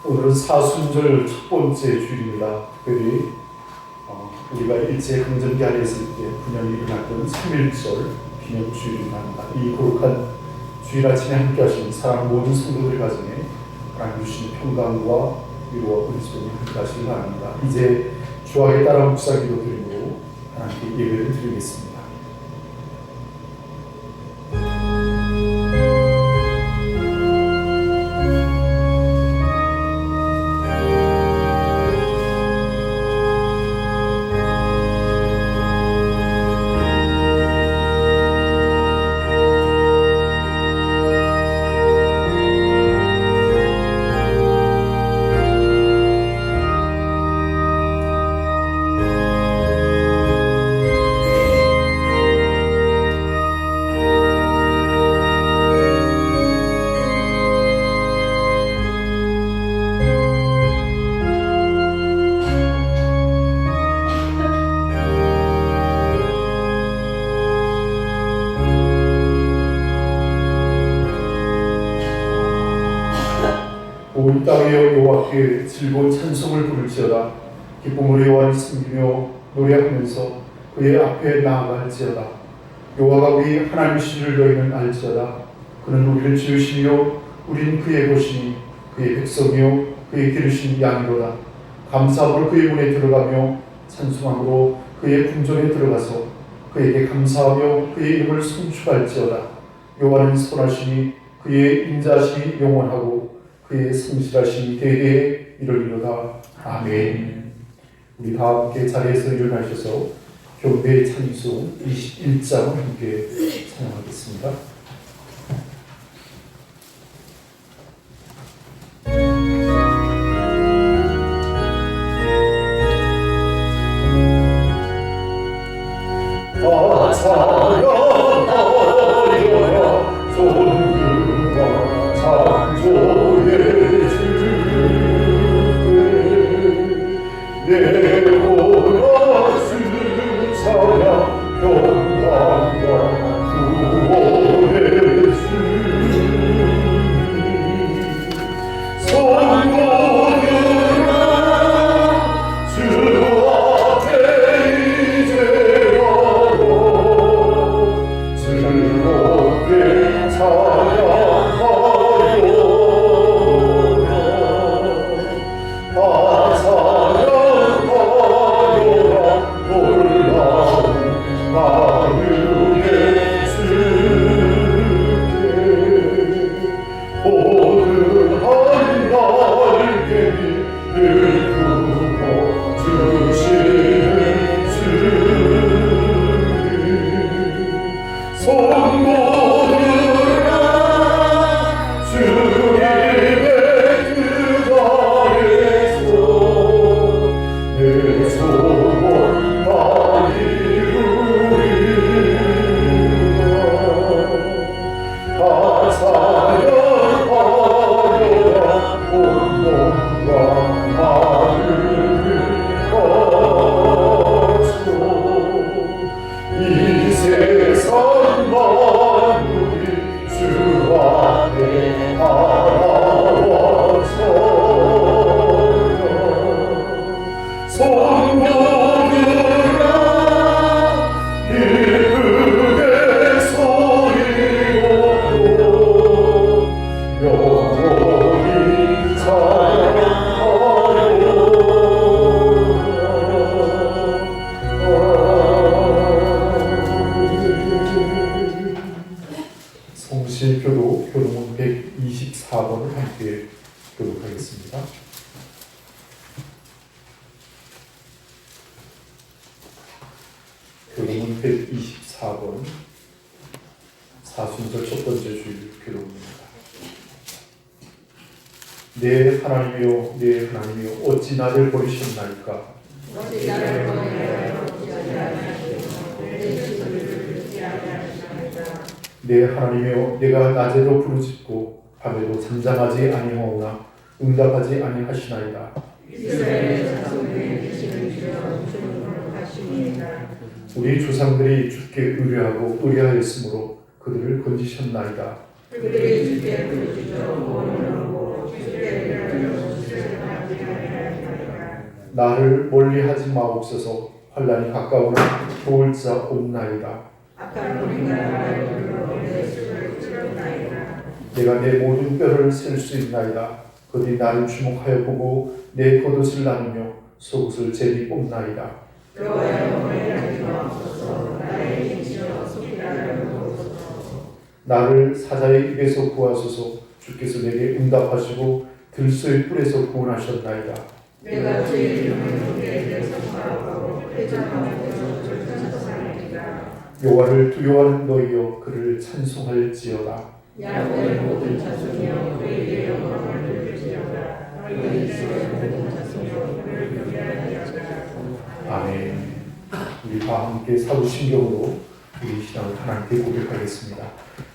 오늘은 사순절 첫 번째 주일입니다. 특별히 우리가 일제강점기 아래 있을 때 분연이 일어났던 3.1절 기념주일입니다. 이 거룩한 주일 아침에 함께 하시는 사랑하는 모든 성도들 가정에 하나님 주시는 평강과 위로와 은총이 함께 하시기 바랍니다. 이제 주학에 따라 묵상 기도 드리고 하나님께 예배를 드리겠습니다. 온 땅에 여호와께 즐거운 찬송을 부를지어다. 기쁨으로 여호와를 섬기며 노래하면서 그의 앞에 나아갈지어다. 여호와가 우리 하나님이시를 너희는 알지어다. 그는 우리를 지으시며 우린 그의 것이니 그의 백성이요 그의 기르신 양이로다. 감사함으로 그의 문에 들어가며 찬송함으로 그의 궁전에 들어가서 그에게 감사하며 그의 이름을 송축할지어다. 여호와는 선하시니 그의 인자하심이 영원하고 그의 성실하심이 대대에 이르리로다. 아멘. 우리 다 함께 자리에서 일어나셔서 경배 찬송 21장을 함께 찬양하겠습니다. 교동문 124번을 함께 교독하겠습니다. 교동문 124번 사순절 첫 번째 주일 교독입니다. 내 하나님이여 내 하나님이여 어찌 나를 버리셨나이까. 내 하나님이여 내가 낮에도 부르짖고 밤에도 잠잠하지 아니하오나 응답하지 아니하시나이다. 우리 조상들이 주께 의뢰하고 의뢰하였으므로 그들을 건지셨나이다. 그들이 주께 부르짖어 구원을 얻고 주께 나를 멀리하지 마옵소서. 환난이 가까우나 도울 자 없나이다. 내가 내 모든 뼈를 셀 수 있나이다. 그들이 나를 주목하여 보고 내 겉옷을 나누며 속옷을 제비 뽑나이다. 나를 사자의 입에서 구하소서. 주께서 내게 응답하시고 들소의 뿔에서 구원하셨나이다. 내가 주의 이름을 내게 선포하고 회장하고 여호와를 두려워하는 너희여 그를 찬송할지어다. 야훼의 모든 자손이여 그에게 영광을 돌릴지어다. 너희 이스라엘 모든 자손이여 그를 경외하리이다. 아멘. 우리 다 함께 사도신경으로 우리 신앙을 하나님께 고백하겠습니다.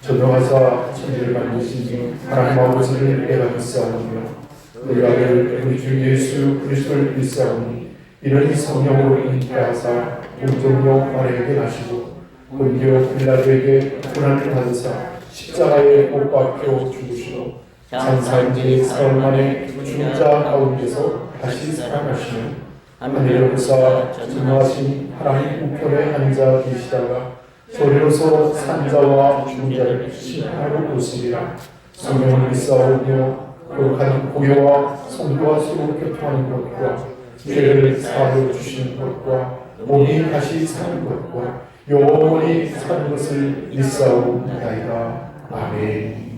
전능하사 천지를 만드신 하나님 아버지를 내가 믿사오며 너희 아들 우리 주 예수 그리스도를 믿사오니 이는 성령으로 잉태하사 공정령 아래 행하시고 본디오 빌라도에게 고난을 받으사 십자가에 못 박혀 죽으시고 장사한 지 사흘 만에 죽은 자 가운데서 다시 살아나시는 하늘에 오사 전능하신 하나님 우편에 앉아 계시다가 저리로서 산자와 죽은 자를 심판하러 오시리라. 성령을 믿사오며 거룩한 고교와 성도와 서로 교통하는 것과 죄를 사하여 주시는 것과 몸이 다시 사는 것과 영원히 사는 것을 믿사옵나이다. 아멘.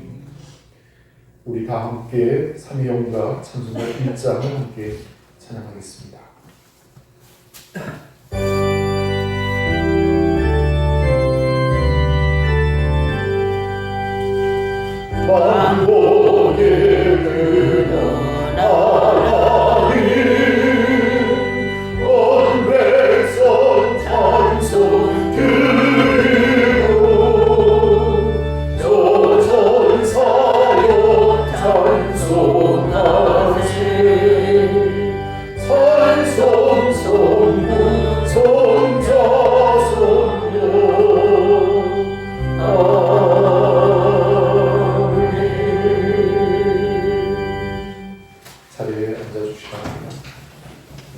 우리 다 함께 삼위영과 찬송가 1장을 함께 찬양하겠습니다. 만복의 그는 하나님 온 백성 찬송 드리고 저 천사여 찬송하시 찬송 성부 성자 성령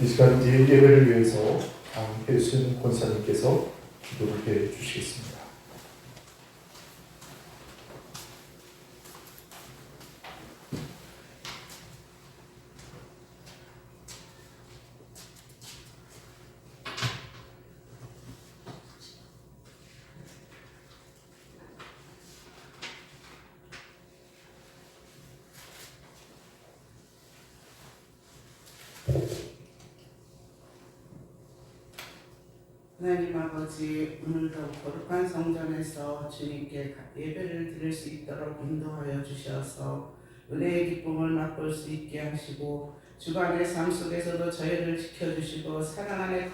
이 시간 뒤에 예배를 위해서 배순 권사님께서 기도를 해 주시겠습니다. 하나님 아버지, 오늘도 거룩한 성전에서 주님께 예배를 드릴 수 있도록 인도하여 주셔서 은혜의 기쁨을 맛볼 수 있게 하시고 주간의 삶 속에서도 저희를 지켜주시고 사랑 안에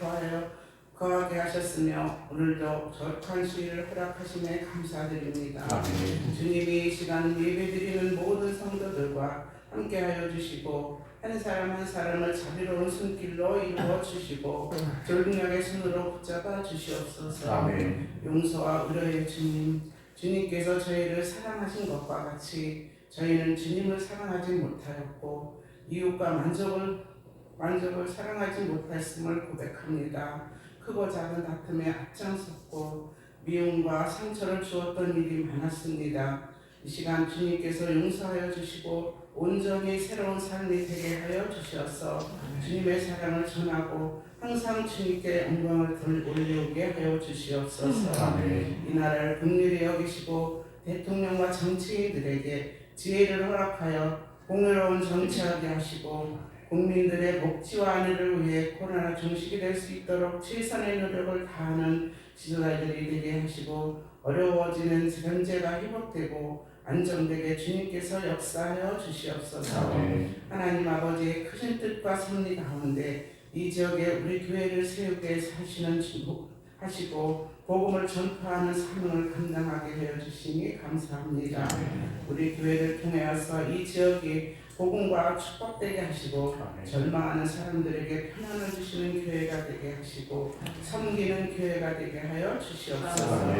거하게 하셨으며 오늘도 거룩한 주일을 허락하심에 감사드립니다. 아멘. 주님이 이 시간 예배드리는 모든 성도들과 함께하여 주시고 한 사람 한 사람을 자비로운 손길로 이루어 주시고 졸능력의 손으로 붙잡아 주시옵소서. 아멘. 용서와 의로의 주님, 주님께서 저희를 사랑하신 것과 같이 저희는 주님을 사랑하지 못하였고 이웃과 만족을 사랑하지 못했음을 고백합니다. 크고 작은 다툼에 앞장섰고 미움과 상처를 주었던 일이 많았습니다. 이 시간 주님께서 용서하여 주시고 온전히 새로운 삶이 되게 하여 주셔서 주님의 사랑을 전하고 항상 주님께 영광을 올려오게 하여 주시옵소서. 아멘. 이 나라를 긍휼히 여기시고 대통령과 정치인들에게 지혜를 허락하여 공의로운 정치하게 하시고 국민들의 복지와 안위를 위해 코로나 종식이 될 수 있도록 최선의 노력을 다하는 지도자들이 되게 하시고 어려워지는 경제가 회복되고 안정되게 주님께서 역사하여 주시옵소서. 아멘. 하나님 아버지의 크신 뜻과 섭리 가운데 이 지역에 우리 교회를 세우게 하시고 복음을 전파하는 사명을 감당하게 하여 주시니 감사합니다. 우리 교회를 통하여서 이 지역이 복음과 축복되게 하시고 절망하는 사람들에게 편안을 주시는 교회가 되게 하시고 섬기는 교회가 되게 하여 주시옵소서.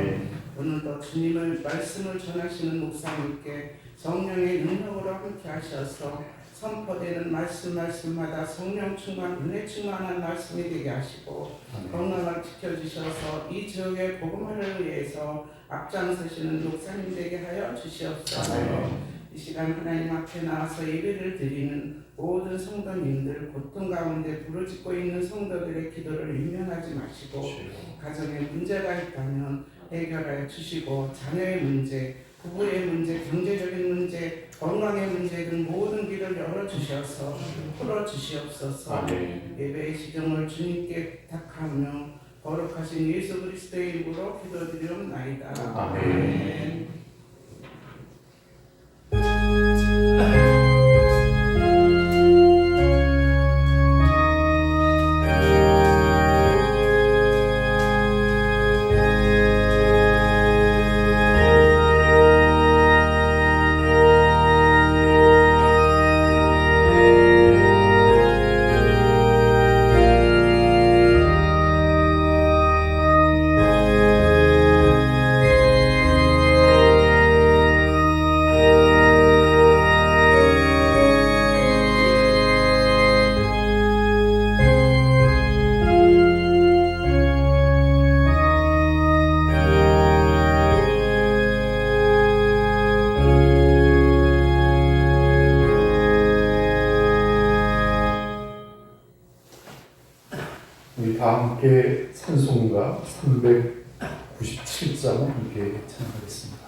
오늘도 주님을 말씀을 전하시는 목사님께 성령의 능력으로 함께 하셔서 선포되는 말씀마다 성령 충만, 은혜 충만한 말씀이 되게 하시고 건강을 지켜주셔서 이 지역의 복음화를 위해서 앞장서시는 목사님 되게 하여 주시옵소서. 이 시간 하나님 앞에 나와서 예배를 드리는 모든 성도님들, 고통 가운데 부르짖고 있는 성도들의 기도를 인면하지 마시고 가정에 문제가 있다면 해결해 주시고 자녀의 문제, 부부의 문제, 경제적인 문제, 건강의 문제 등 모든 길을 열어주셔서 풀어주시옵소서. 예배의 시정을 주님께 부탁하며 거룩하신 예수 그리스도의 이름으로 기도드리옵나이다. 아멘. 우리 다 함께 찬송가 397장 함께 찬양하겠습니다.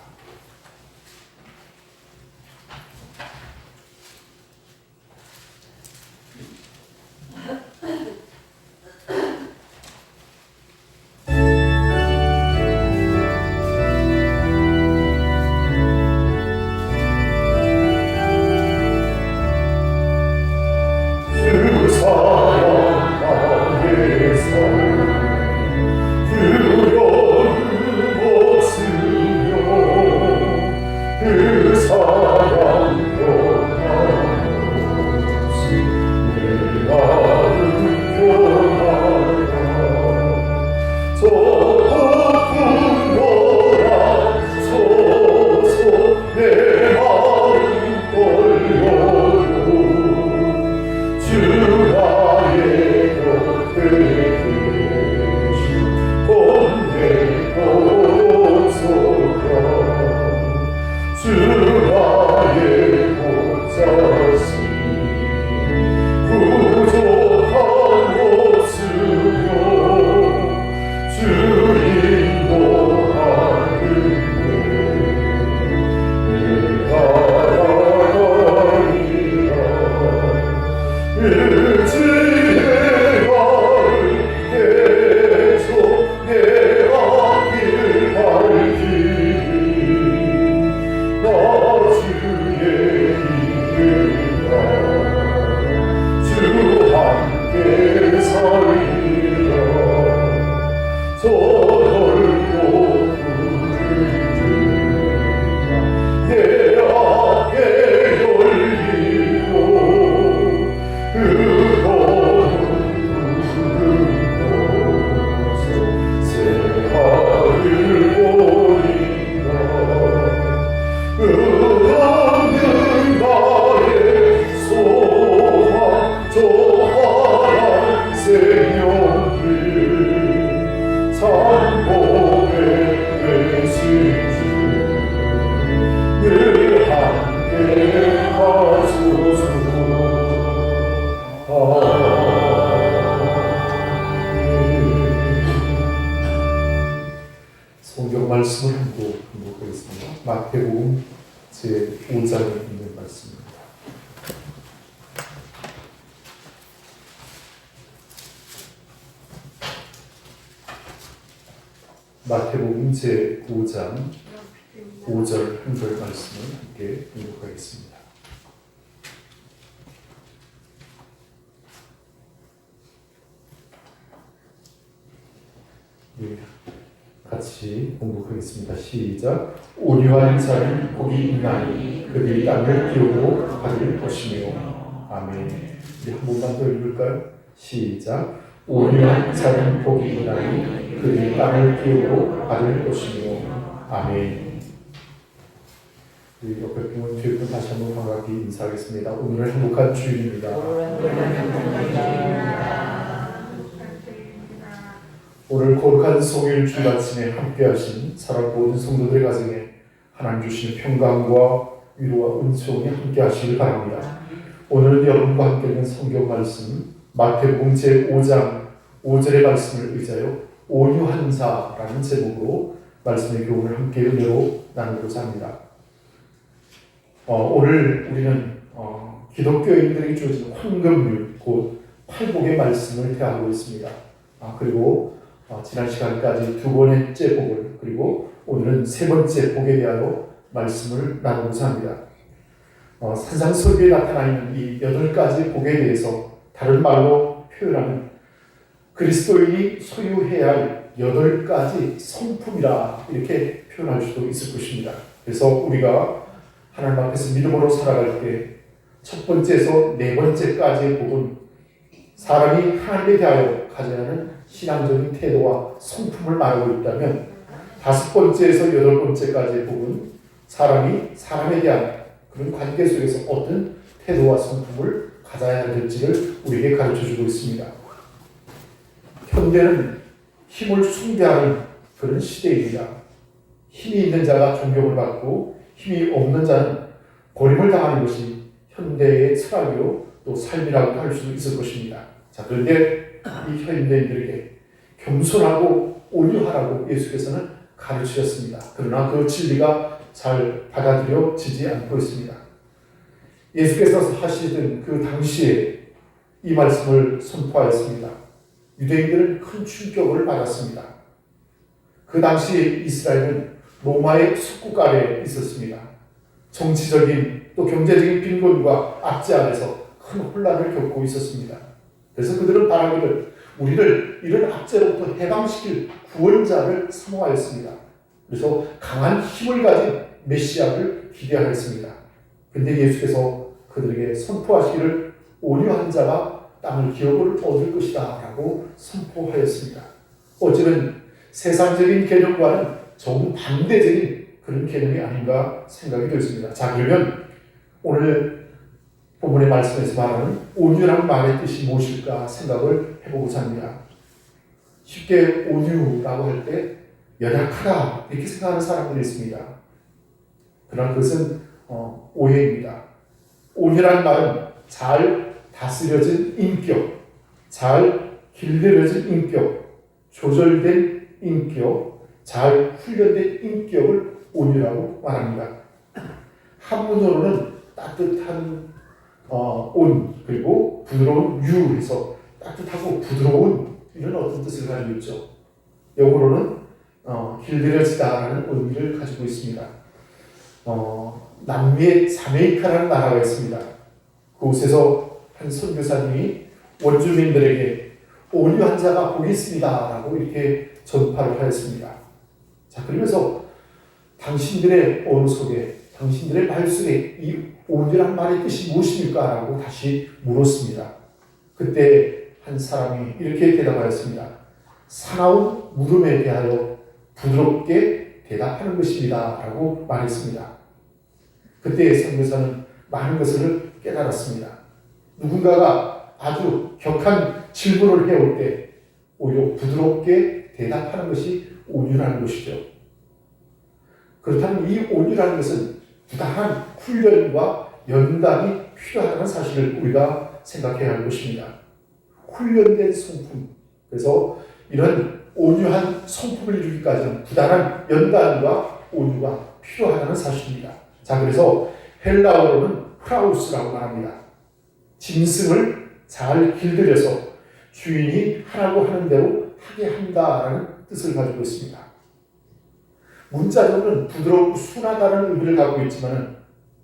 성경 말씀을 한번 공부하겠습니다. 마태복음 제5장에 있는 말씀입니다. 마태복음 제5장 5절 한절 말씀을 함께 공부하겠습니다. 네, 같이 공부하겠습니다. 시작. 온유한 자는 복이 있나니 그들이 땅을 기우고 하늘 것이며. 아멘. 우리 한 번만 더 읽을까요? 시작. 온유한 자는 복이 있나니 그들이 땅을 기우고 하늘 것이며. 아멘. 우리 옆에 분은 뒤에 분 다시 한번 반갑게 인사하겠습니다. 오늘은 행복한 주일입니다. 오늘 거룩한 송일 주일 아침에 함께하신 사랑 모든 성도들의 가정에 하나님 주시는 평강과 위로와 은총이 함께하시길 바랍니다. 오늘은 여러분과 함께 있는 성경 말씀 마태복음 제5장 5절의 말씀을 의자여 온유한 자라는 제목으로 말씀의 교훈을 함께 은혜로 나누고자 합니다. 오늘 우리는 기독교인들에게 주어진 황금률 곧 팔복의 말씀을 대하고 있습니다. 그리고 지난 시간까지 두 번째 복을 그리고 오늘은 세 번째 복에 대하여 말씀을 나누고자 합니다. 산상설교에 나타나 있는 이 8가지 복에 대해서 다른 말로 표현하면 그리스도인이 소유해야 할 8가지 성품이라 이렇게 표현할 수도 있을 것입니다. 그래서 우리가 하나님 앞에서 믿음으로 살아갈 때 첫 번째에서 네 번째까지의 복은 사람이 하나님에 대하여 가져야 하는 신앙적인 태도와 성품을 말하고 있다면 다섯 번째에서 여덟 번째까지의 복은 사람이 사람에 대한 그런 관계 속에서 어떤 태도와 성품을 가져야 할지를 우리에게 가르쳐주고 있습니다. 현대는 힘을 숭배하는 그런 시대입니다. 힘이 있는 자가 존경을 받고 힘이 없는 자는 버림을 당하는 것이 현대의 철학이요 또 삶이라고 할 수도 있을 것입니다. 자, 그런데 이 현대인들에게 겸손하고 온유하라고 예수께서는 가르치셨습니다. 그러나 그 진리가 잘 받아들여지지 않고 있습니다. 예수께서 하시던 그 당시에 이 말씀을 선포하였습니다. 유대인들은 큰 충격을 받았습니다. 그 당시에 이스라엘은 로마의 속국 아래에 있었습니다. 정치적인 또 경제적인 빈곤과 압제 아래서 큰 혼란을 겪고 있었습니다. 그래서 그들은 바라기를 우리를 이런 압제로부터 해방시킬 구원자를 사모하였습니다. 그래서 강한 힘을 가진 메시아를 기대하였습니다. 근데 예수께서 그들에게 선포하시기를 온유한 자가 땅을 기업을 얻을 것이다 라고 선포하였습니다. 어쩌면 세상적인 개념과는 정반대적인 그런 개념이 아닌가 생각이 들습니다. 자, 그러면 오늘 본문의 말씀에서 말하는 온유란 말의 뜻이 무엇일까 생각을 해보고자 합니다. 쉽게 온유라고 할 때 연약하다 이렇게 생각하는 사람들이 있습니다. 그러나 그것은 오해입니다. 온유란 말은 잘 다스려진 인격, 잘 길들여진 인격, 조절된 인격, 잘 훈련된 인격을 온유라고 말합니다. 한문으로는 따뜻한 온 그리고 부드러운 유해서 따뜻하고 부드러운 이런 어떤 뜻을 가지고 있죠. 영어로는 길들여지다라는 의미를 가지고 있습니다. 남미의 자메이카라는 나라가 있습니다. 그곳에서 한 선교사님이 원주민들에게 온유한 자가 복이 있습니다라고 이렇게 전파를 하였습니다. 자, 그러면서 당신들의 언어 속에 당신들의 말 속에 이 온유란 말의 뜻이 무엇입니까? 라고 다시 물었습니다. 그때 한 사람이 이렇게 대답하였습니다. 사나운 물음에 대하여 부드럽게 대답하는 것입니다. 라고 말했습니다. 그때 선교사는 많은 것을 깨달았습니다. 누군가가 아주 격한 질문을 해올 때 오히려 부드럽게 대답하는 것이 온유라는 것이죠. 그렇다면 이 온유라는 것은 부당한 훈련과 연단이 필요하다는 사실을 우리가 생각해야 할 것입니다. 훈련된 성품. 그래서 이런 온유한 성품을 이루기까지는 부당한 연단과 온유가 필요하다는 사실입니다. 자, 그래서 헬라어로는 프라우스라고 말합니다. 짐승을 잘 길들여서 주인이 하라고 하는 대로 하게 한다라는 뜻을 가지고 있습니다. 문자적으로는 부드럽고 순하다는 의미를 갖고 있지만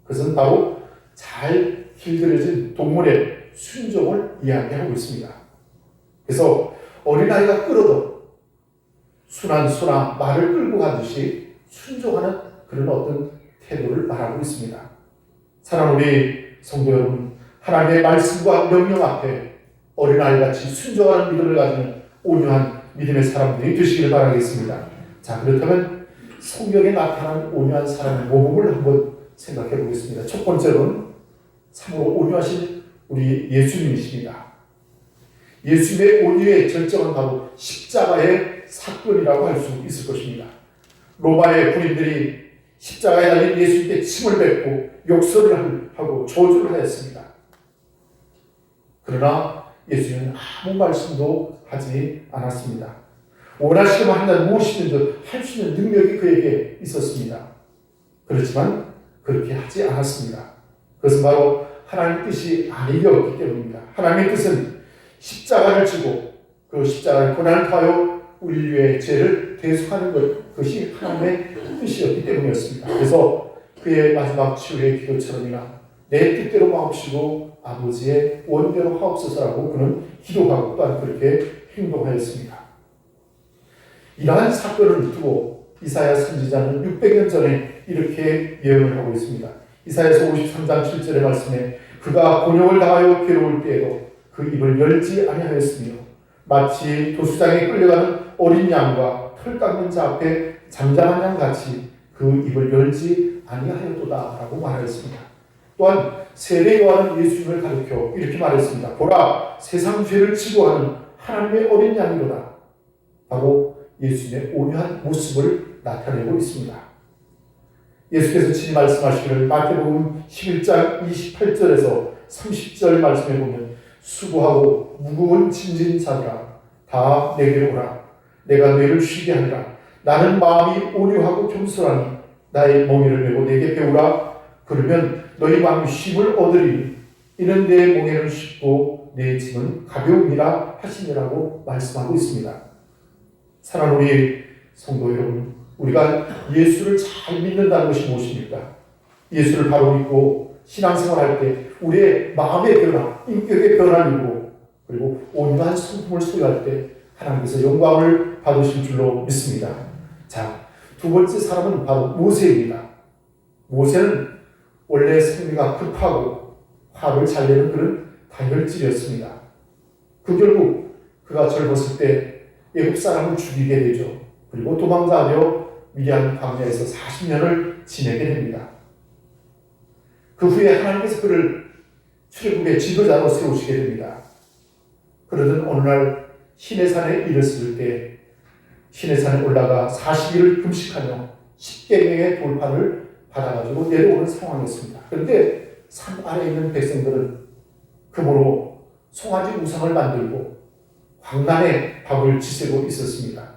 그것은 바로 잘 길들여진 동물의 순종을 이야기하고 있습니다. 그래서 어린아이가 끌어도 순한 소나 말을 끌고 가듯이 순종하는 그런 어떤 태도를 말하고 있습니다. 사랑하는 우리 성도 여러분, 하나님의 말씀과 명령 앞에 어린아이같이 순종하는 믿음을 가지는 온유한 믿음의 사람들이 되시기를 바라겠습니다. 자, 그렇다면 성경에 나타난 온유한 사람의 모범을 한번 생각해 보겠습니다. 첫 번째로는 참으로 온유하신 우리 예수님이십니다. 예수님의 온유의 절정은 바로 십자가의 사건이라고 할 수 있을 것입니다. 로마의 군인들이 십자가에 달린 예수님께 침을 뱉고 욕설을 하고 저주를 하였습니다. 그러나 예수님은 아무 말씀도 하지 않았습니다. 원하시면 한다면 무엇이든지 할 수 있는 능력이 그에게 있었습니다. 그렇지만 그렇게 하지 않았습니다. 그것은 바로 하나님의 뜻이 아니었기 때문입니다. 하나님의 뜻은 십자가를 지고 그 십자가의 고난을 타여 우리 인류의 죄를 대속하는 그것이 하나님의 뜻이었기 때문이었습니다. 그래서 그의 마지막 치유의 기도처럼이나 내 뜻대로 마옵시고 아버지의 원대로 하옵소서라고 그는 기도하고 또한 그렇게 행동하였습니다. 이러한 사건을 두고 이사야 선지자는 600년 전에 이렇게 예언을 하고 있습니다. 이사야서 53장 7절의 말씀에 그가 곤욕을 당하여 괴로울 때에도 그 입을 열지 아니하였으며 마치 도수장에 끌려가는 어린 양과 털 깎는 자 앞에 잠잠한 양같이 그 입을 열지 아니하였도다 라고 말하였습니다. 또한 세례 요한은 예수님을 가리켜 이렇게 말했습니다. 보라, 세상 죄를 지고 하는 하나님의 어린 양이로다. 바로 예수님의 온유한 모습을 나타내고 있습니다. 예수께서 친히 말씀하시기를 마태복음 11장 28절에서 30절 말씀에 보면 수고하고 무거운 짐진 자들아 다 내게로 오라. 내가 너희를 쉬게 하리라. 나는 마음이 온유하고 겸손하니 나의 멍에를 메고 내게 배우라. 그러면 너희 마음이 쉼을 얻으리니 이는 내 멍에는 쉽고 내 짐은 가벼움이라 하시니라고 말씀하고 있습니다. 사랑하는 우리 성도 여러분, 우리가 예수를 잘 믿는다는 것이 무엇입니까? 예수를 바로 믿고 신앙생활할 때 우리의 마음의 변화, 인격의 변화를 이루고 그리고 온유한 성품을 소유할 때 하나님께서 영광을 받으실 줄로 믿습니다. 자, 두 번째 사람은 바로 모세입니다. 모세는 원래 성미가 급하고 화를 잘 내는 그런 다혈질이었습니다. 그 결국 그가 젊었을 때 애굽 사람을 죽이게 되죠. 그리고 도망자되어 미디안 광야에서 40년을 지내게 됩니다. 그 후에 하나님께서 그를 출애굽의 지도자로 세우시게 됩니다. 그러던 어느 날 시내산에 이르렀을 때 시내산에 올라가 40일을 금식하며 10계명의 돌판을 받아가지고 내려오는 상황이었습니다. 그런데 산 아래에 있는 백성들은 금으로 송아지 우상을 만들고 광란에 밥을 지새고 있었습니다.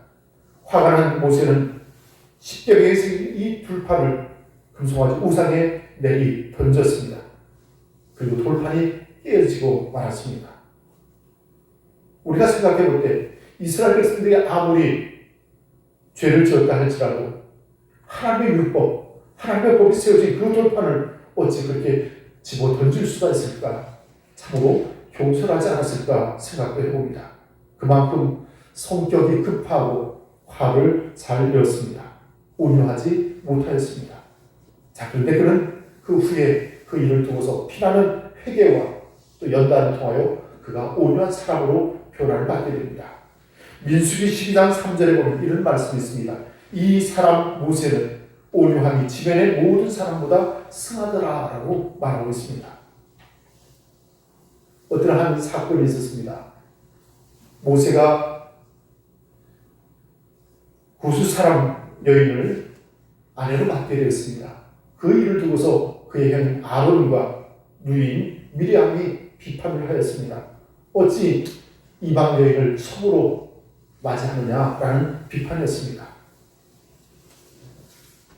화가 난 모세는 10계명의 이 돌판을 금송아지 우상에 내리 던졌습니다. 그리고 돌판이 깨어지고 말았습니다. 우리가 생각해 볼 때 이스라엘 백성들이 아무리 죄를 지었다 할지라도 하나님의 율법, 하나님의 법이 세워진 그 돌판을 어찌 그렇게 집어 던질 수가 있을까? 참으로 겸손하지 않았을까 생각도 해봅니다. 그만큼 성격이 급하고 화를 잘 내었습니다. 온유하지 못하였습니다. 자, 그런데 그는 그 후에 그 일을 두고서 피나는 회개와 또 연단을 통하여 그가 온유한 사람으로 변화를 받게 됩니다. 민수기 12장 3절에 보면 이런 말씀이 있습니다. 이 사람 모세는 온유함이 지면의 모든 사람보다 승하더라 라고 말하고 있습니다. 어떤 한 사건이 있었습니다. 모세가 구스 사람 여인을 아내로 맡게 되었습니다. 그 일을 두고서 그의 형 아론과 누이인 미리암이 비판을 하였습니다. 어찌 이방 여인을 성으로 맞이하느냐라는 비판이었습니다.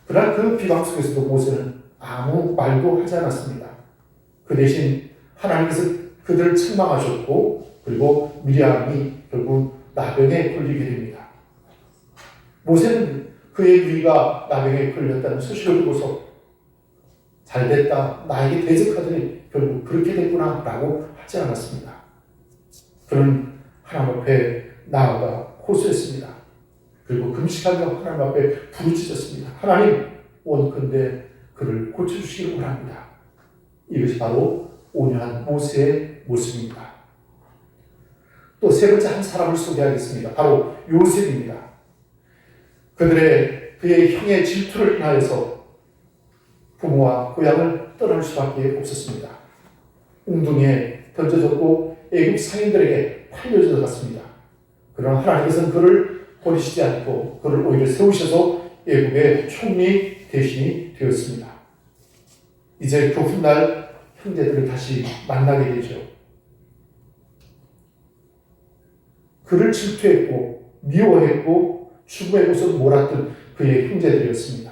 그러나 그 비방 속에서도 모세는 아무 말도 하지 않았습니다. 그 대신 하나님께서 그들을 책망하셨고 그리고 미리암이 결국 나병에 걸리게 됩니다. 모세는 그의 누이가 나병에 걸렸다는 소식을 듣고서 잘됐다, 나에게 대적하더니 결국 그렇게 됐구나 라고 하지 않았습니다. 그는 하나님 앞에 나아가 호소했습니다. 그리고 금식하며 하나님 앞에 부르짖었습니다. 하나님, 원컨대 그를 고쳐주시기를 원합니다. 이것이 바로 온유한 모세의 모습입니다. 또 세 번째 한 사람을 소개하겠습니다. 바로 요셉입니다. 그의 형의 질투를 인하여서 부모와 고향을 떠날 수밖에 없었습니다. 웅둥이에 던져졌고 애굽 상인들에게 팔려져 갔습니다. 그러나 하나님께서는 그를 버리시지 않고 그를 오히려 세우셔서 애굽의 총리 대신이 되었습니다. 이제 그 훗날 형제들을 다시 만나게 되죠. 그를 질투했고 미워했고 죽음의 곳으로 몰았던 그의 형제들이었습니다.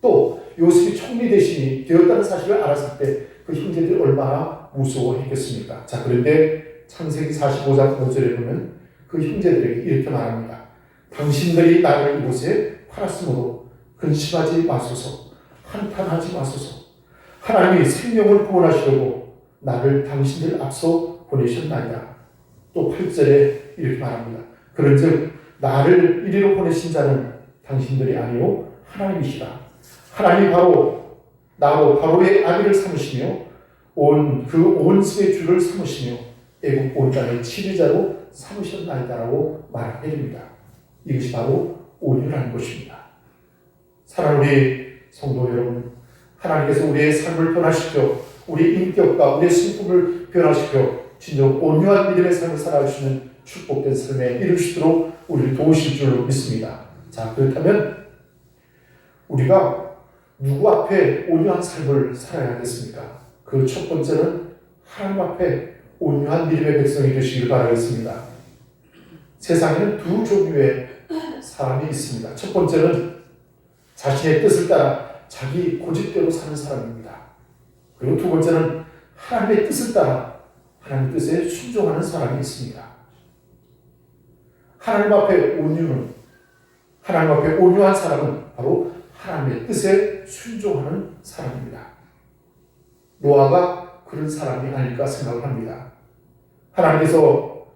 또 요셉이 총리 대신이 되었다는 사실을 알았을 때 그 형제들이 얼마나 무서워했겠습니까? 자, 그런데 창세기 45장 5절에 보면 그 형제들에게 이렇게 말합니다. 당신들이 나를 이곳에 팔았으므로 근심하지 마소서, 한탄하지 마소서. 하나님이 생명을 구원하시려고 나를 당신들 앞서 보내셨나이다. 또 8절에 이렇게 말합니다. 그런즉 나를 이리로 보내신 자는 당신들이 아니요 하나님이시라. 하나님이 바로 나로 바로의 아비를 삼으시며 온 세의 주를 삼으시며 애굽 온 땅의 치리자로 삼으셨나이다라고 말하게 됩니다. 이것이 바로 온유라는 것입니다. 사랑하는 우리 성도 여러분, 하나님께서 우리의 삶을 변화시켜 우리 인격과 우리의 성품을 변화시켜 진정 온유한 믿음의 삶을 살아가시는 축복된 삶에 이르시도록 우리를 도우실 줄로 믿습니다. 자, 그렇다면 우리가 누구 앞에 온유한 삶을 살아야겠습니까? 그 첫 번째는 하나님 앞에 온유한 믿음의 백성이 되시길 바라겠습니다. 세상에는 두 종류의 사람이 있습니다. 첫 번째는 자신의 뜻을 따라 자기 고집대로 사는 사람입니다. 그리고 두 번째는 하나님의 뜻을 따라 하나님의 뜻에 순종하는 사람이 있습니다. 하나님 앞에 온유한 사람은 바로 하나님의 뜻에 순종하는 사람입니다. 노아가 그런 사람이 아닐까 생각을 합니다. 하나님께서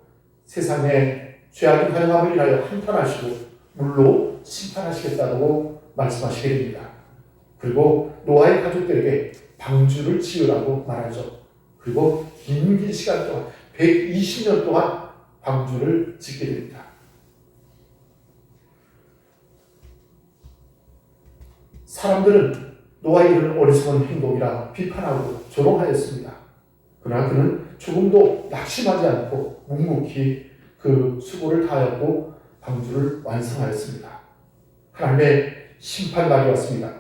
세상에 죄악이 가능함을 인하여 한탄하시고 물로 심판하시겠다고 말씀하시게 됩니다. 그리고 노아의 가족들에게 방주를 지으라고 말하죠. 그리고 긴 시간 동안 120년 동안 방주를 짓게 됩니다. 사람들은 노아의 이런 어리석은 행동이라 비판하고 조롱하였습니다. 그러나 그는 조금도 낙심하지 않고 묵묵히 그 수고를 다하였고 방주를 완성하였습니다. 하나님의 심판날이 왔습니다.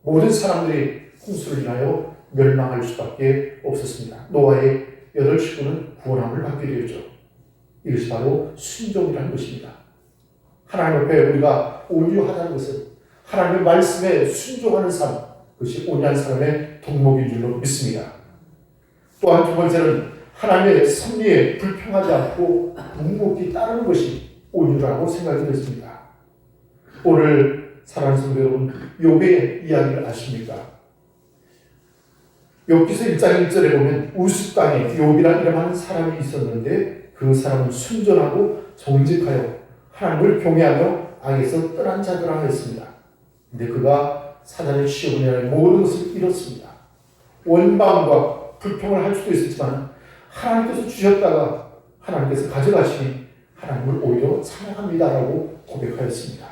모든 사람들이 홍수를 인하여 멸망할 수밖에 없었습니다. 노아의 8식구는 구원함을 받게 되었죠. 이것이 바로 순종이라는 것입니다. 하나님 앞에 우리가 온유하다는 것은 하나님의 말씀에 순종하는 삶, 그것이 온유한 사람의 덕목인 줄로 믿습니다. 또한 두 번째는 하나님의 섭리에 불평하지 않고 묵묵히 따르는 것이 온유라고 생각이 됐습니다. 오늘 사랑하는 성도 여러분, 욥의 이야기를 아십니까? 욥기서 1장 1절에 보면 우스 땅에 욥이라는 이름하는 사람이 있었는데 그 사람은 순전하고 정직하여 하나님을 경외하며 악에서 떠난 자들아 하였습니다. 근데 그가 사단의 시험을 인하여 모든 것을 잃었습니다. 원망과 불평을 할 수도 있었지만 하나님께서 주셨다가 하나님께서 가져가시니 하나님을 오히려 찬양합니다라고 고백하였습니다.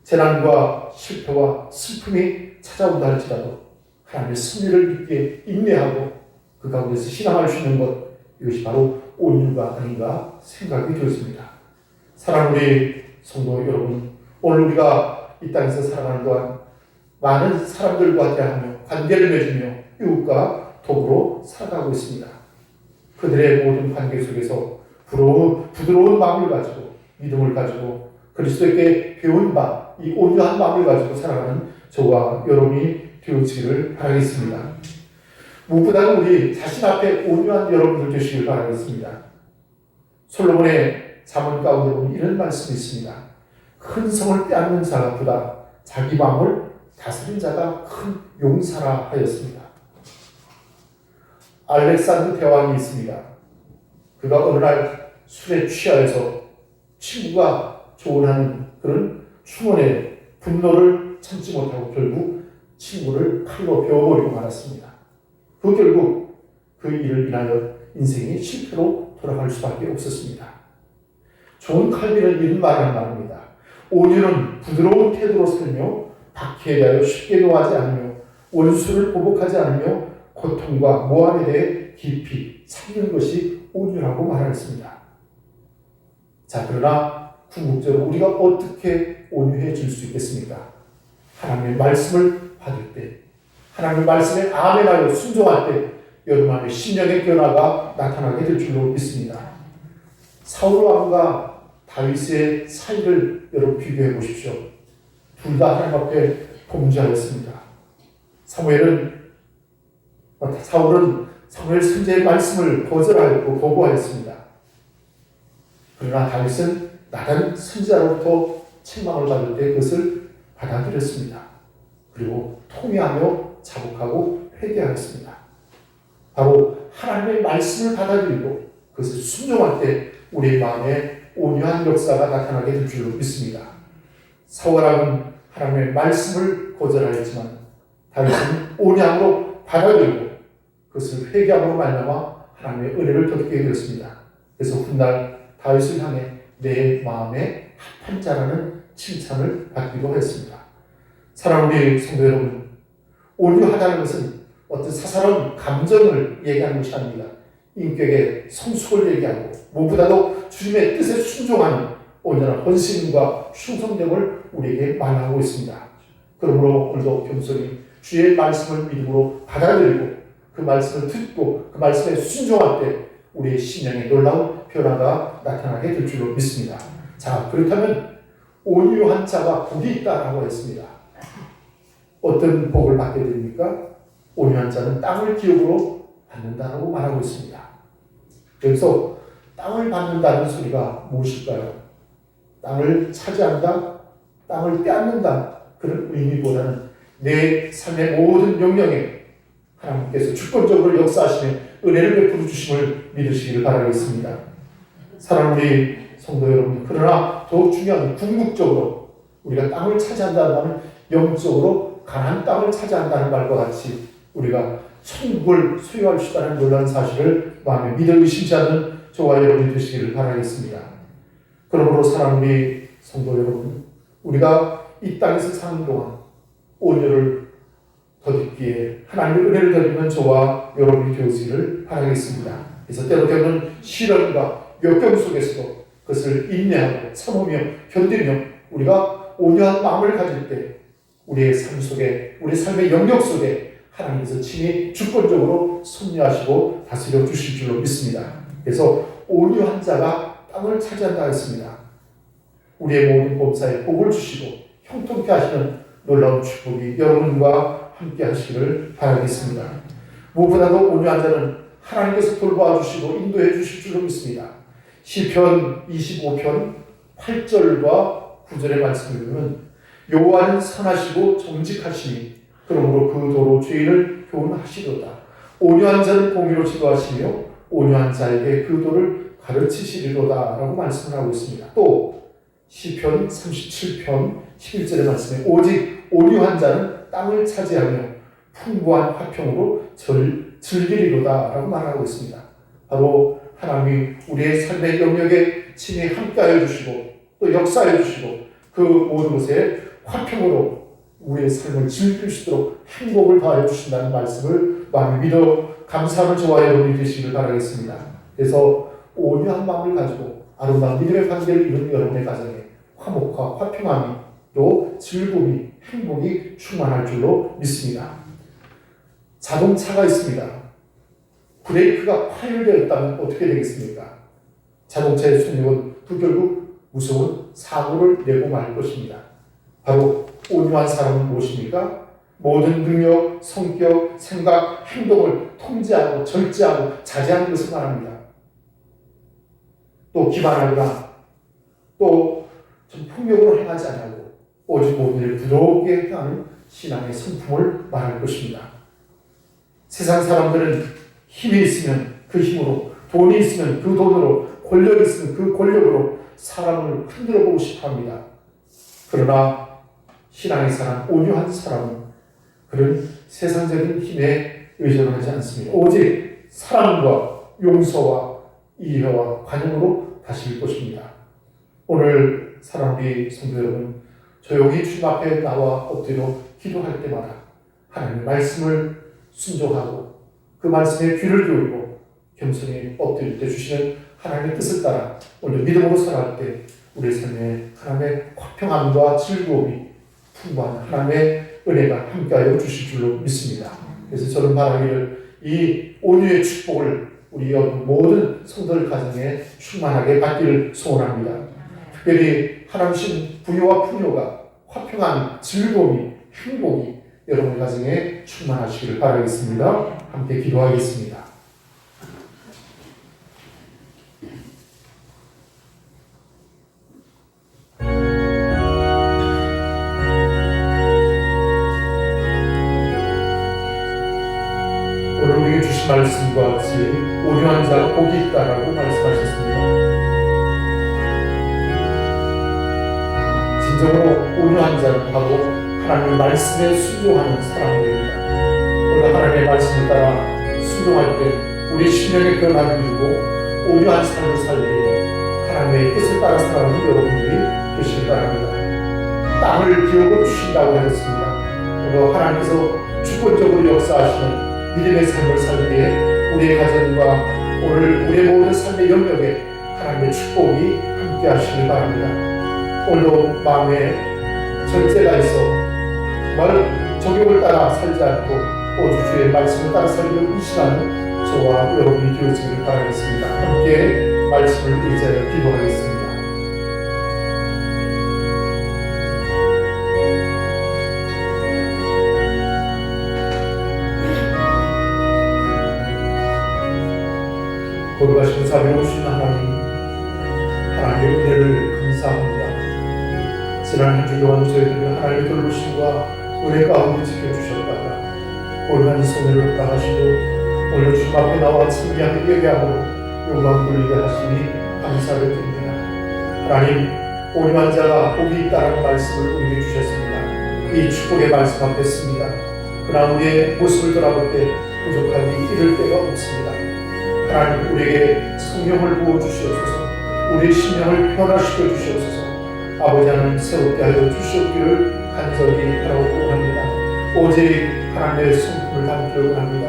재난과 실패와 슬픔이 찾아온다 할지라도 하나님의 승리를 믿기에 인내하고 그 가운데서 신앙할 수 있는 것, 이것이 바로 온유가 아닌가 생각이 되었습니다. 사랑하는 우리 성도 여러분, 오늘 우리가 이 땅에서 살아가는 동안 많은 사람들과 대하며 관계를 맺으며 이웃과 더불어 살아가고 있습니다. 그들의 모든 관계 속에서 부드러운 마음을 가지고 믿음을 가지고 그리스도에게 배운 바, 이 온유한 마음을 가지고 살아가는 저와 여러분이 되어지기를 바라겠습니다. 무엇보다는 우리 자신 앞에 온유한 여러분들 되시길 바라겠습니다. 솔로몬의 잠언 가운데 보면 이런 말씀이 있습니다. 큰 성을 빼앗는 자가 보다 자기 마음을 다스린 자가 큰 용사라 하였습니다. 알렉산드 대왕이 있습니다. 그가 어느 날 술에 취하여서 친구가 조언하는 그런 충언에 분노를 참지 못하고 결국 친구를 칼로 베어버리고 말았습니다. 그 결국 그 일을 인하여 인생이 실패로 돌아갈 수밖에 없었습니다. 존 칼빈은 이런 말을 말합니다. 온유는 부드러운 태도로 살며 박해에 대하여 쉽게 노하지 않으며 원수를 보복하지 않으며 고통과 모함에 대해 깊이 참는 것이 온유라고 말하였습니다. 자, 그러나 궁극적으로 우리가 어떻게 온유해 줄 수 있겠습니까? 하나님의 말씀을 받을 때, 하나님의 말씀에 아멘하여 순종할 때 여러분 안에 심령의 변화가 나타나게 될 줄로 믿습니다. 사울 왕과 다윗의 사이를 여러분 비교해 보십시오. 둘 다 하나님 앞에 범죄하였습니다. 사울은 사무엘 선지자의 말씀을 거절하였고 거부하였습니다. 그러나 다윗은 나단 선지자로부터 책망을 받을 때 그것을 받아들였습니다. 그리고 통회하며 자복하고 회개하였습니다. 바로 하나님의 말씀을 받아들이고 그것을 순종할 때 우리의 마음에 온유한 역사가 나타나게 될 줄로 믿습니다. 사울왕은 하나님의 말씀을 거절하였지만 다윗은 온유함으로 받아들이고 그것을 회개함으로 말미암아 하나님의 은혜를 덧게 되었습니다. 그래서 훗날 다윗을 향해 내 마음에 합한 자라는 칭찬을 받기도 했습니다. 사랑하는 우리 성도 여러분, 온유하다는 것은 어떤 사사로운 감정을 얘기하는 것이 아닙니다. 인격의 성숙을 얘기하고 무엇보다도 주님의 뜻에 순종하는 온전한 헌신과 충성됨을 우리에게 말하고 있습니다. 그러므로 오늘도 겸손히 주의 말씀을 믿음으로 받아들이고 그 말씀을 듣고 그 말씀에 순종할 때 우리의 심령에 놀라운 변화가 나타나게 될 줄로 믿습니다. 자, 그렇다면 온유한 자가 복이 있다라고 했습니다. 어떤 복을 받게 됩니까? 온유한 자는 땅을 기업으로 받는다라고 말하고 있습니다. 여기서 땅을 받는다는 소리가 무엇일까요? 땅을 차지한다, 땅을 빼앗는다 그런 의미보다는 내 삶의 모든 영역에 하나님께서 주권적으로 역사하시며 은혜를 베풀어 주심을 믿으시기를 바라겠습니다. 사랑하는 우리 성도 여러분, 그러나 더욱 중요한 궁극적으로 우리가 땅을 차지한다는 말은 영적으로 가나안 땅을 차지한다는 말과 같이 우리가 천국을 소유할 수 있다는 놀라운 사실을 마음에 믿어 의심치 않는 저와 여러분이 되시기를 바라겠습니다. 그러므로 사랑하는 우리 성도 여러분, 우리가 이 땅에서 사는 동안 온유를 덧입기에 하나님의 은혜를 덧입는 저와 여러분이 되시기를 바라겠습니다. 그래서 때로는 시련과 역경 속에서도 그것을 인내하고 참으며 견디며 우리가 온유한 마음을 가질 때 우리의 삶 속에, 우리 삶의 영역 속에 하나님께서 친히 주권적으로 섭리하시고 다스려 주실 줄로 믿습니다. 그래서 온유한 자가 땅을 차지한다 했습니다. 우리의 모든 범사에 복을 주시고 형통케 하시는 놀라운 축복이 여러분과 함께 하시기를 바라겠습니다. 무엇보다도 온유한 자는 하나님께서 돌봐 주시고 인도해 주실 줄로 믿습니다. 시편 25편 8절과 9절의 말씀을 보면 여호와는 선하시고 정직하시니 그러므로 그 도로 죄인을 교훈하시도다. 온유한 자는 공의로 지도하시며 온유한 자에게 그 도를 가르치시리로다 라고 말씀을 하고 있습니다. 또 시편 37편 11절의 말씀에 오직 온유한 자는 땅을 차지하며 풍부한 화평으로 즐기리로다 라고 말하고 있습니다. 바로 하나님이 우리의 삶의 영역에 친히 함께하여 주시고 또 역사하여 주시고 그 모든 것에 화평으로 우리의 삶을 즐길 수 있도록 행복을 더하여 주신다는 말씀을 마음에 믿어 감사하는 저와 여러분이 되시기를 바라겠습니다. 그래서 온유한 마음을 가지고 아름다운 믿음의 관계를 이루는 여러분의 가정에 화목과 화평함이 또 즐거움이 행복이 충만할 줄로 믿습니다. 자동차가 있습니다. 브레이크가 파열되었다면 어떻게 되겠습니까? 자동차의 순행은 결국 무서운 사고를 내고 말 것입니다. 바로 온유한 사람은 무엇입니까? 모든 능력, 성격, 생각, 행동을 통제하고 절제하고 자제하는 것을 말합니다. 또 기만하거나 또 좀 폭력으로 행하지 않고 오직 모든 일을 부드럽게 하는 신앙의 성품을 말할 것입니다. 세상 사람들은 힘이 있으면 그 힘으로, 돈이 있으면 그 돈으로, 권력이 있으면 그 권력으로 사람을 흔들어 보고 싶어 합니다. 그러나 신앙의 사람, 온유한 사람은 그런 세상적인 힘에 의존하지 않습니다. 오직 사랑과 용서와 이해와 관용으로 다스릴 것입니다. 오늘 사랑하는 우리 성도 여러분, 조용히 주님 앞에 나와 엎드려 기도할 때마다 하나님의 말씀을 순종하고 그 말씀에 귀를 기울이고 겸손히 엎드릴 때 주시는 하나님의 뜻을 따라 오늘 믿음으로 살아갈 때 우리의 삶에 하나님의 화평함과 즐거움이 풍부한 하나님의 은혜가 함께하여 주실 줄로 믿습니다. 그래서 저는 바라기를 이 온유의 축복을 우리 모든 성도들 가정에 충만하게 받기를 소원합니다. 특별히 하나님 부유와 풍요가 화평한 즐거움이 행복이 여러분 가정에 충만하시기를 바라겠습니다. 함께 기도하겠습니다. 오늘 우리에게 주신 말씀과 같이 온유한 자 복이 있다라고 말씀하셨습니다. 진정으로 온유한 자는 바로 하나님의 말씀에 순종하는 사람들입니다. 오늘 하나님의 말씀을 따라 순종할 때 우리 심령의 변화를 이루고 온유한 삶을 살기에 하나님의 뜻을 따라 살아가는 여러분들이 되시길 바랍니다. 땅을 기업으로 주신다고 하셨습니다. 오늘 하나님께서 주권적으로 역사하시는 믿음의 삶을 살기에 우리의 가정과 오늘 우리의 모든 삶의 영역에 하나님의 축복이 함께 하시길 바랍니다. 오늘도 마음에 절제가 있어 정말 적용을 따라 살지 않고 오직 주의 말씀을 따라 살기를 의식하는 저와 여러분이 되어지기를 바라겠습니다. 함께 말씀을 의지하여 기도하겠습니다. 거룩하시고 자비로우신 하나님, 하나님의 은혜를 감사합니다. 지난 한 주 동안 저희들을 하나님의 돌보심과 은혜 가운데 지켜주셨다가 오늘 손해를 따하시고 오늘 주님 앞에 나와 승리하게 예배하고 영광 돌리게 하시니 감사를 드립니다. 하나님, 온유한 자가 복이 있다는 말씀을 우리에게 주셨습니다. 이 축복의 말씀 앞에 씁니다. 그러나 우리의 모습을 돌아볼 때 부족함이 이를 데가 없습니다. 하나님, 우리에게 성령을 부어주시옵소서. 우리의 심령을 변화시켜 주시옵소서. 아버지 하나님, 새롭게 하여 주시옵기를 간절히 바라고 합니다. 오직 하나님의 성품을 담기를 원합니다.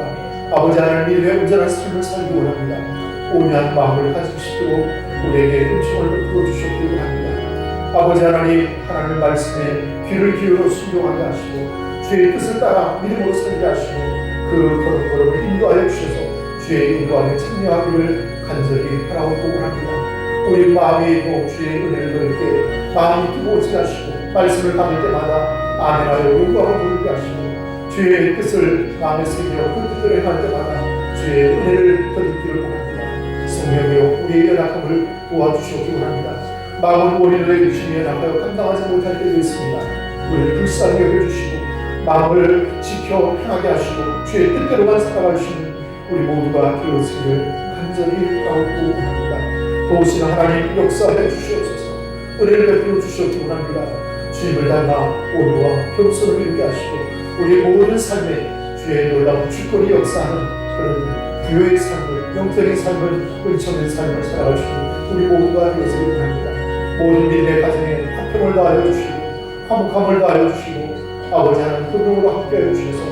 아버지 하나님, 믿음의 온전한 삶을 살기 원합니다. 온유한 마음을 가지고 싶도록 우리에게 은총을 베풀어 주시옵기를 원합니다. 아버지 하나님, 하나님의 말씀에 귀를 기울여 순종하게 하시고 주의 뜻을 따라 믿음으로 살게 하시고 그 걸음걸음을 인도하여 주셔서 주의 인도하에 참여하기를 간절히 바라고 합니다. 우리 마음에도 주의 은혜를 넓게 마음이 뜨거워지게 하시고 말씀을 받을 때마다 아멘하여 용감을 부르게 하시고 주의 뜻을 마음에 새겨 그 뜻대로 행할 때마다 주의 은혜를 더듬기를 원합니다. 성령이여 우리의 연약함을 도와주시기 원합니다. 마음은 원인을 주시니 연약하여 감당하지 못할 때도 있습니다. 우리를 불쌍히 여겨주시고 마음을 지켜 편하게 하시고 주의 뜻대로만 살아갈 수 있는 우리 모두가 되어지기를 간절히 바라고 합니다. 도우신 하나님 역사해 주시옵소서. 은혜를 베풀어 주시옵기 원합니다. 주님을 닮아 온유와 겸손을 이루게 하시고 우리 모든 삶에 주의 놀라운 주권이 역사하는 그런 부요의 삶을, 영적인 삶을, 은총의 삶을 살아갈 수 있는 우리 모두가 되어지기를 원합니다. 모든 믿음의 가정에 화평을 다하여 주시고 화목함을 다하여 주시고 아버지 하나님 흑동으로 함께하여 주셔서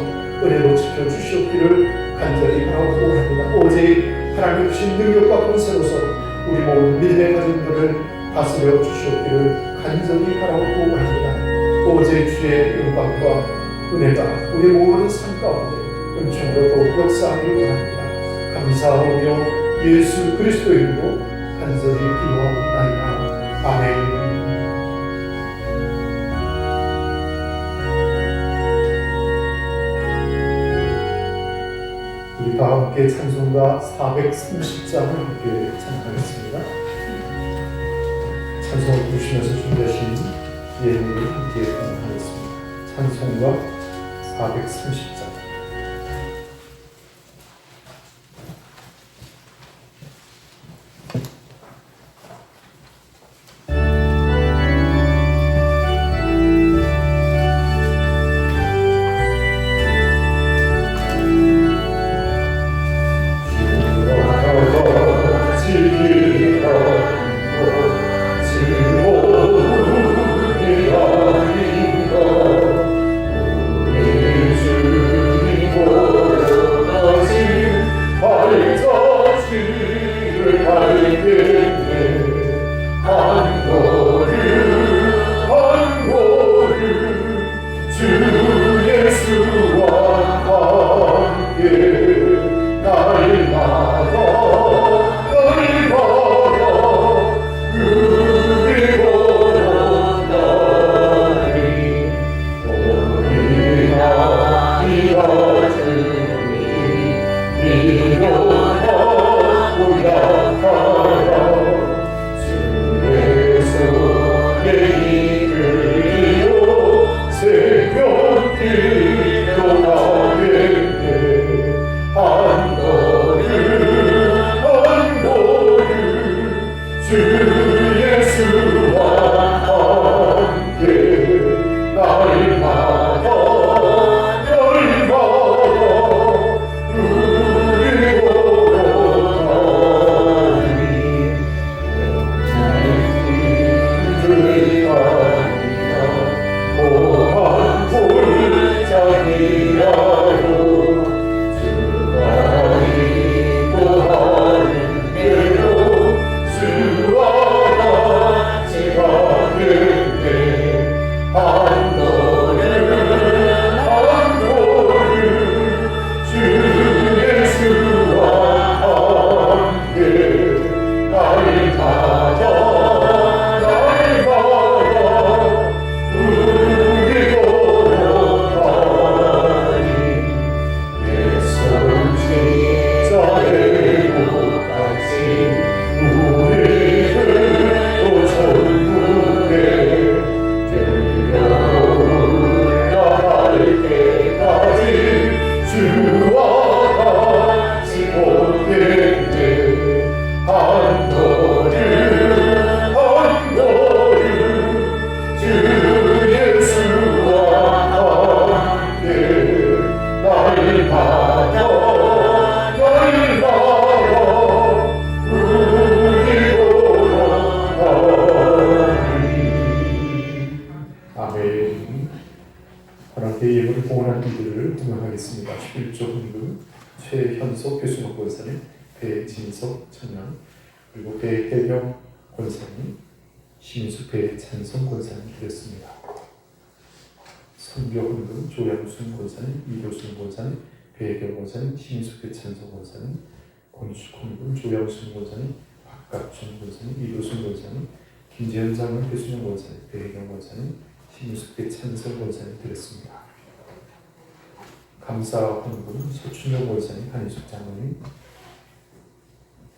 은혜로 지켜주시옵기를 간절히 바라고 합니다. 오직 하나님 주신 능력과 권세로서 우리 모든 믿음의 가정들을 다스려 주시옵기를 간절히 바라고 합니다. 오직 주의 영광과 은혜가 우리 모든 삶 가운데 은총으로 더욱 역사하기를 원합니다. 감사하며 예수 그리스도의 이름으로 간절히 기도하옵나이다. 아멘. 다 함께 찬송가 430장을 함께 찬송하겠습니다. 찬송을 부르시면서 준비하신 예물을 함께 찬송하겠습니다. 찬송가 430장. 즐거운 배찬석 배수목 권사님, 배진석 청년, 그리고 배혜경 권사님, 심인숙 배찬성 권사님 드렸습니다. 선교헌금 조양순 권사님, 이도순 권사님, 배혜경 권사님, 심인숙 배찬성 권사님, 권숙헌금 조양순 권사님, 박갑준 권사님, 이도순 권사님, 김재현 장로님, 배수영 권사님, 배혜경 권사님, 심인숙 배찬성 권사님 드렸습니다. 감사 헌금 서춘영 권사님, 한인숙 장로님,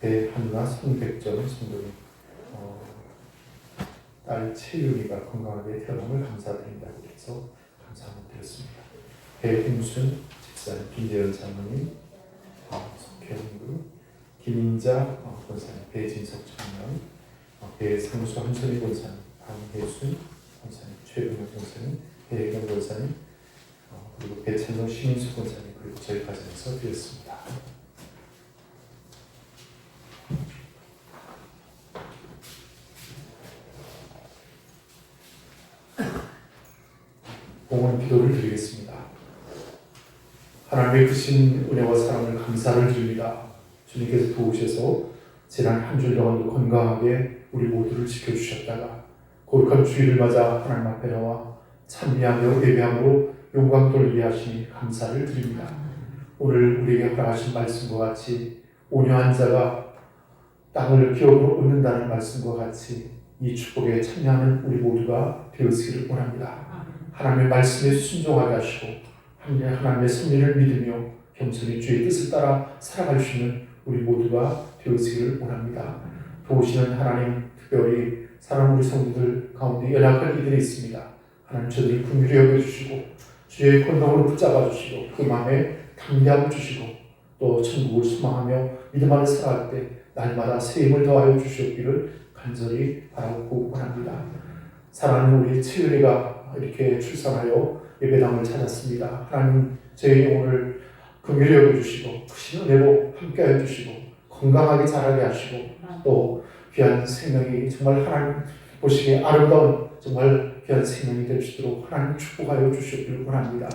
배한나 손백전 성도님, 딸 채윤이가 건강하게 태어남을 감사드린다고 해서 감사 한번 드렸습니다. 배훈순 집사님, 김재현 장로님, 석혜훈, 김인자 권사님, 배진석 청년, 배상수 한선희 권사님, 강혜순 권사님, 최근호 권사님, 배혜경 권사님, 그리고 배찬동 심인수 권사님, 그리고 저희 가정에서 드렸습니다. 봉헌 기도를 드리겠습니다. 하나님의 크신 은혜와 사랑을 감사를 드립니다. 주님께서 도우셔서 지난 한 주일 동안도 건강하게 우리 모두를 지켜주셨다가 거룩한 주일을 맞아 하나님 앞에 나와 찬미하며 예배함으로 영광 돌리게 하시니 감사를 드립니다. 오늘 우리에게 허락하신 말씀과 같이 온유한 자가 땅을 기업으로 얻는다는 말씀과 같이 이 축복에 참여하는 우리 모두가 되었기를 원합니다. 하나님의 말씀에 순종하게 하시고 하나님의 섭리를 믿으며 겸손히 주의 뜻을 따라 살아갈 수 있는 우리 모두가 되었기를 원합니다. 도우시는 하나님, 특별히 사랑하는 우리 성도들 가운데 연약한 이들이 있습니다. 하나님 저들을 긍휼히 여겨주시고 주의 권능으로 붙잡아 주시고 그 마음에 담대함을 주시고 또 천국을 소망하며 믿음 안에 살아갈 때 날마다 새 힘을 더하여 주시옵기를 간절히 바라고 원합니다. 사랑하는 우리 채은이가 이렇게 출산하여 예배당을 찾았습니다. 하나님 저희 영혼을 긍휼히 여겨주시고 크신 은혜로 함께하여 주시고 건강하게 자라게 하시고 또 귀한 생명이 정말 하나님 보시기에 아름다운 정말 귀한 생명이 될 수 있도록 하나님 축복하여 주시기를 원합니다.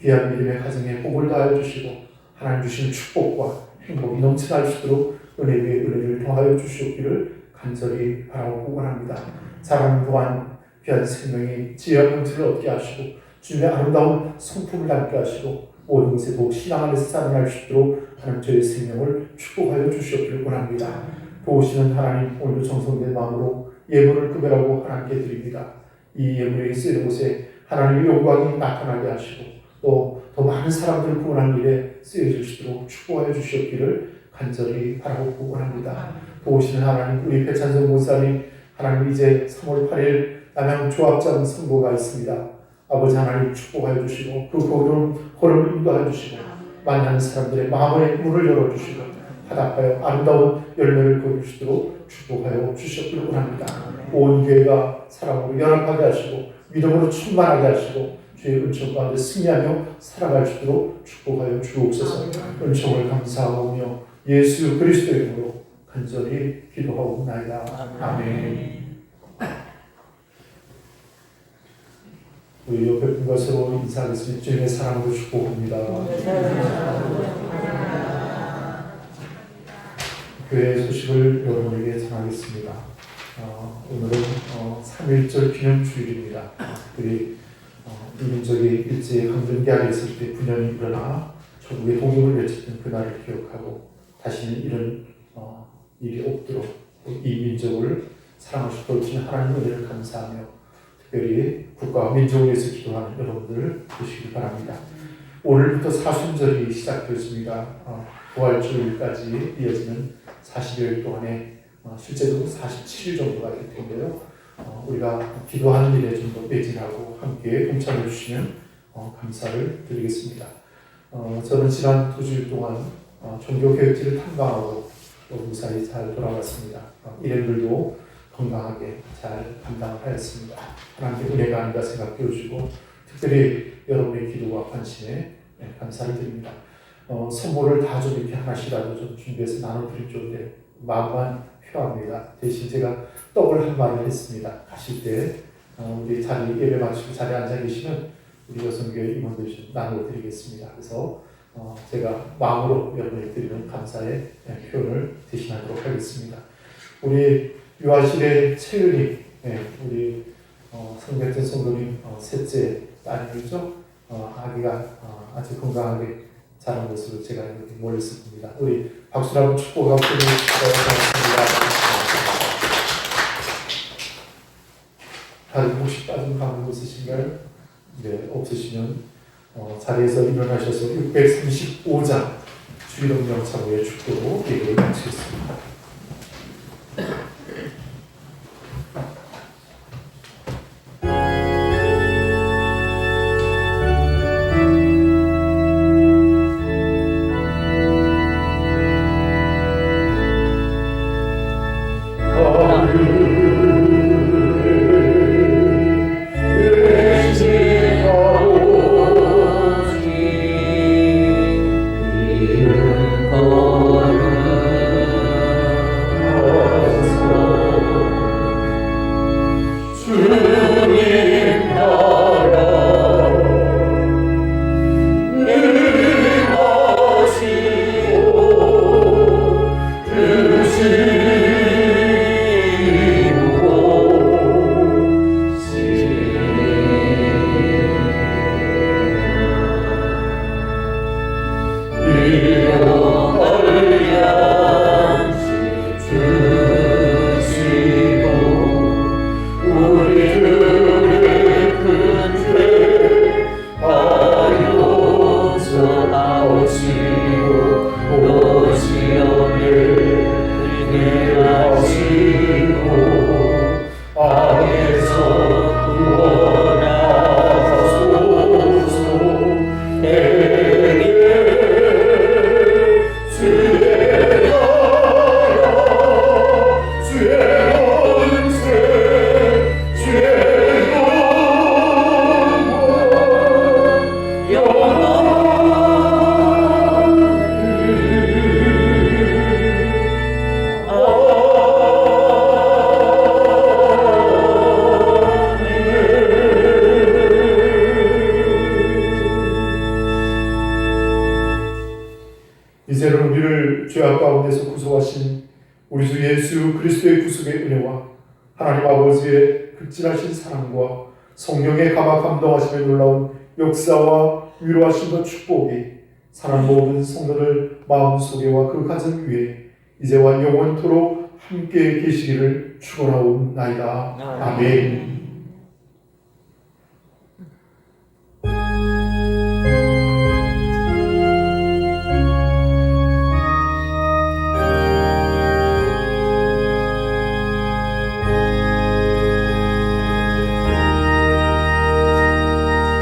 귀한 믿음의 가정에 복을 더하여 주시고 하나님 주신 축복과 행복이 넘쳐날 수 있도록 은혜 위에 은혜를 더하여 주시기를 간절히 바라고 원합니다. 사랑 또한 귀한 생명이 지혜와 명철을 얻게 하시고 주님의 아름다운 성품을 담게 하시고 모든 것에 더욱 신앙 안에서 살아날 수 있도록 하나님 저의 생명을 축복하여 주시기를 원합니다. 도우시는 하나님, 오늘도 정성된 마음으로 예물을 구별하고 하나님께 드립니다. 이 예물에 쓰이는 곳에 하나님의 영광이 나타나게 하시고 또 더 많은 사람들을 구원하는 일에 쓰여질 수 있도록 축복하여 주시기를 간절히 바라고 원합니다. 도우시는 하나님, 우리 배찬성 목사님, 하나님 이제 3월 8일 남양 조합장 선거가 있습니다. 아버지 하나님 축복하여 주시고 그 호름을 인도하여 주시고 만나는 사람들의 마음의 문을 열어주시고 화답하여 아름다운 열매를 거두시도록 축복하여 주시기를 원합니다. 온 교회가 사랑으로 연합하게 하시고 믿음으로 충만하게 하시고 주의 은총 가운데 승리하며 살아갈 수 있도록 축복하여 주옵소서. 은총을 감사하며 예수 그리스도의 이름으로 간절히 기도하옵나이다. 아멘. 우리 옆에 분과 서로 인사하겠습니다. 주님의 사랑으로 축복합니다. 교회 소식을 여러분에게 전하겠습니다. 오늘은 3.1절 기념주일입니다. 우리 이민족이 일제의 강점기하에 있을 때 분연이 일어나 조국의 독립을 외쳤던 그날을 기억하고 다시는 이런 일이 없도록 이 민족을 사랑하시도록 주신 하나님의 은혜를 감사하며 특별히 국가와 민족을 위해서 기도하는 여러분들 보시기 바랍니다. 오늘부터 사순절이 시작되었습니다. 부활주일까지 이어지는 40여일 동안에 실제로 47일 정도가 될 텐데요. 우리가 기도하는 일에 좀 더 매진하고 함께 동참해 주시면 감사를 드리겠습니다. 저는 지난 2주일 동안 종교교육지를 탐방하고 무사히 잘 돌아왔습니다. 일행들도 건강하게 잘 감당하였습니다. 하나님께 은혜가 아닌가 생각해 주시고 특별히 여러분의 기도와 관심에 감사를 드립니다. 선물을 다 좀 이렇게 하나씩이라도 좀 준비해서 나눠드릴 좋은데 마음만 필요합니다. 대신 제가 떡을 한 마리를 했습니다. 가실 때 우리 자리 예배 마치고 자리에 앉아 계시면 우리 여성교회 임원들 좀 나눠드리겠습니다. 그래서 제가 마음으로 여러분에게 드리는 감사의 표현을 대신하도록 하겠습니다. 우리 유아실의 채은이, 우리 성백전 성도님 셋째 딸이죠. 아기가 아주 건강하게 자란 것으로 제가 이렇게 몰랐을 겁니다. 우리 박수로 한번 축복하고 고맙습니다. 다른 혹시 빠진 가는 거 있으신가요? 네, 없으시면 자리에서 일어나셔서 635장 주일동 명창호의 축도로 예배를 마치겠습니다. 이제는 우리를 죄악 가운데서 구속하신 우리 주 예수 그리스도의 구속의 은혜와 하나님 아버지의 극진하신 사랑과 성령의 감화 감동하심에 놀라운 역사와 위로하심과 축복이 사랑 모든 성도들 마음속에와 그 가정 위에 이제와 영원토록 함께 계시기를 축원하옵나이다. 아멘.